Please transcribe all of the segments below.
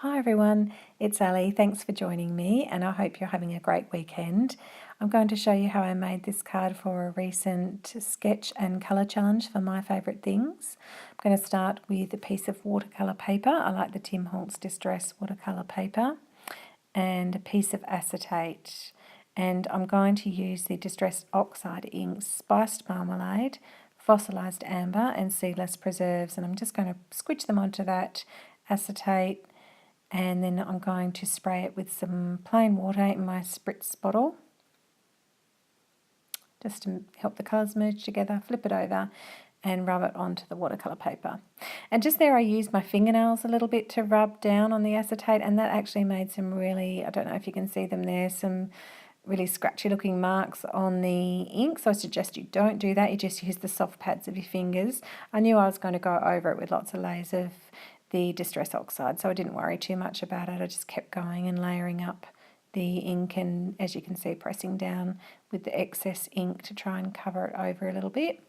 Hi everyone, it's Ali. Thanks for joining me and I hope you're having a great weekend. I'm going to show you how I made this card for a recent sketch and colour challenge for My Favorite Things. I'm going to start with a piece of watercolour paper. I like the Holtz Distress Watercolour paper and a piece of acetate. And I'm going to use the Distressed Oxide ink, Spiced Marmalade, Fossilised Amber and Seedless preserves, and I'm just going to squidge them onto that acetate. And then I'm going to spray it with some plain water in my spritz bottle just to help the colours merge together, flip it over and rub it onto the watercolour paper. And just there I used my fingernails a little bit to rub down on the acetate, and that actually made some really, I don't know if you can see them there, some really scratchy looking marks on the ink, so I suggest you don't do that. You just use the soft pads of your fingers. I knew I was going to go over it with lots of layers of the Distress Oxide, so I didn't worry too much about it. I just kept going and layering up the ink and, as you can see, pressing down with the excess ink to try and cover it over a little bit.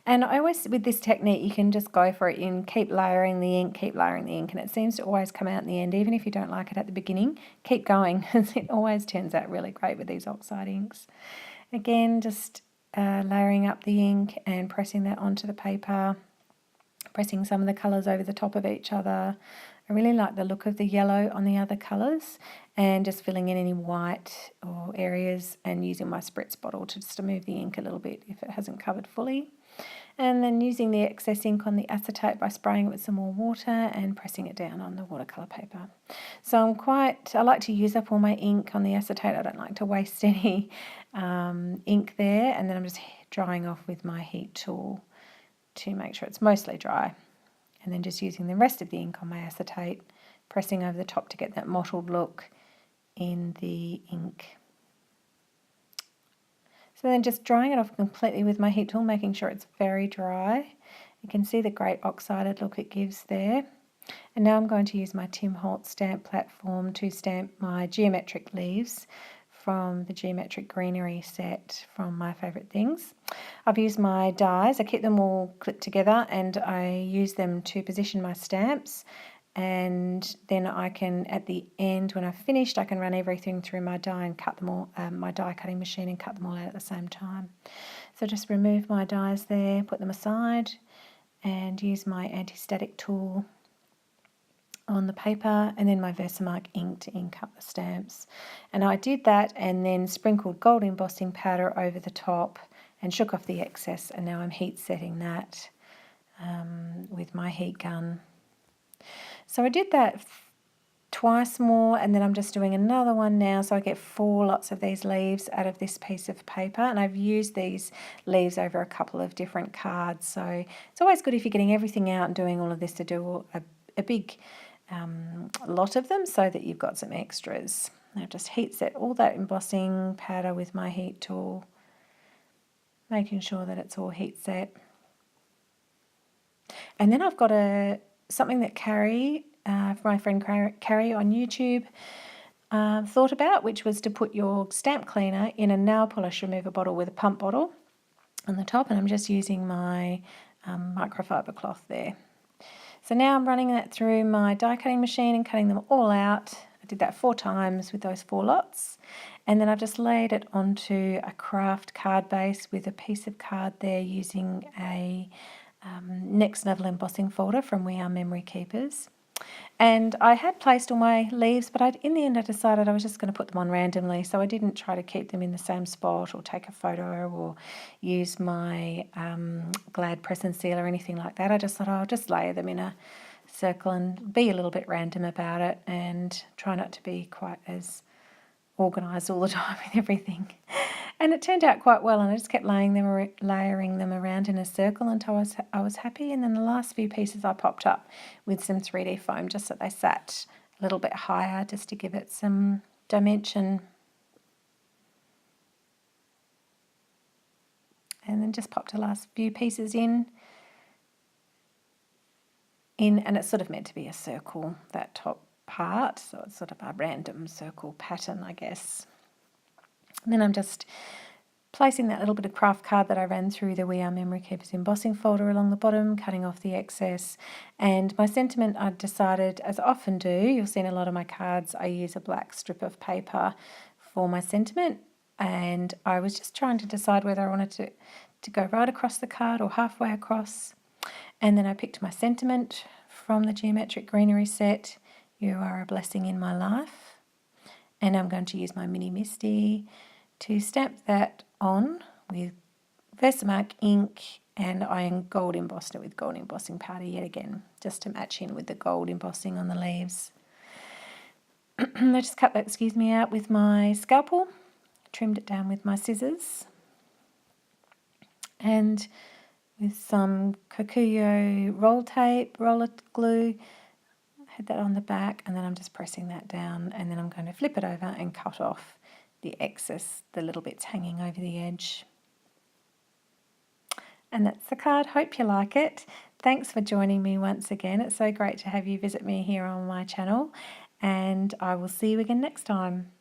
And I always, with this technique, you can just go for it and keep layering the ink, and it seems to always come out in the end. Even if you don't like it at the beginning, keep going. It always turns out really great with these Oxide inks. Again, just layering up the ink and pressing that onto the paper, pressing some of the colours over the top of each other. I really like the look of the yellow on the other colours, and just filling in any white or areas and using my spritz bottle to just move the ink a little bit if it hasn't covered fully. And then using the excess ink on the acetate by spraying it with some more water and pressing it down on the watercolour paper. So I like to use up all my ink on the acetate. I don't like to waste any ink there, and then I'm just drying off with my heat tool to make sure it's mostly dry, and then just using the rest of the ink on my acetate, pressing over the top to get that mottled look in the ink. So then just drying it off completely with my heat tool, making sure it's very dry. You can see the great oxided look it gives there. And now I'm going to use my Tim Holtz stamp platform to stamp my geometric leaves from the Geometric Greenery set from My Favorite Things. I've used my dies, I keep them all clipped together and I use them to position my stamps, and then I can, at the end when I've finished, I can run everything through my die and cut them all, my die cutting machine, and cut them all out at the same time. So just remove my dies there, put them aside and use my anti-static tool on the paper, and then my Versamark ink to ink up the stamps. And I did that and then sprinkled gold embossing powder over the top and shook off the excess, and now I'm heat setting that with my heat gun. So I did that twice more, and then I'm just doing another one now, so I get 4 lots of these leaves out of this piece of paper, and I've used these leaves over a couple of different cards, so it's always good if you're getting everything out and doing all of this to do a big lot of them so that you've got some extras. Now just heat set all that embossing powder with my heat tool, making sure that it's all heat set. And then I've got something that Carrie, my friend Carrie on YouTube, thought about, which was to put your stamp cleaner in a nail polish remover bottle with a pump bottle on the top, and I'm just using my microfibre cloth there. So now I'm running that through my die cutting machine and cutting them all out. I did that 4 times with those 4 lots, and then I've just laid it onto a Kraft Card base with a piece of card there using a Next Level embossing folder from We Are Memory Keepers. And I had placed all my leaves, but in the end I decided I was just going to put them on randomly, so I didn't try to keep them in the same spot or take a photo or use my Glad press and seal or anything like that. I just thought I'll just layer them in a circle and be a little bit random about it and try not to be quite as organised all the time with everything. And it turned out quite well, and I just kept layering them around in a circle until I was happy. And then the last few pieces I popped up with some 3D foam just so they sat a little bit higher, just to give it some dimension. And then just popped the last few pieces in, and it's sort of meant to be a circle, that top part, so it's sort of a random circle pattern, I guess. And then I'm just placing that little bit of Kraft Card that I ran through the We Are Memory Keepers embossing folder along the bottom, cutting off the excess. And my sentiment, I decided, as I often do, you'll see in a lot of my cards, I use a black strip of paper for my sentiment. And I was just trying to decide whether I wanted to go right across the card or halfway across. And then I picked my sentiment from the Geometric Greenery set, You Are a Blessing in My Life. And I'm going to use my Mini Misty to stamp that on with Versamark ink, and I gold embossed it with gold embossing powder yet again, just to match in with the gold embossing on the leaves. I just cut that, out with my scalpel, trimmed it down with my scissors, and with some kokuyo roll tape, roller glue, had that on the back, and then I'm just pressing that down, and then I'm going to flip it over and cut off the excess, the little bits hanging over the edge. And that's the card. Hope you like it. Thanks for joining me once again. It's so great to have you visit me here on my channel, and I will see you again next time.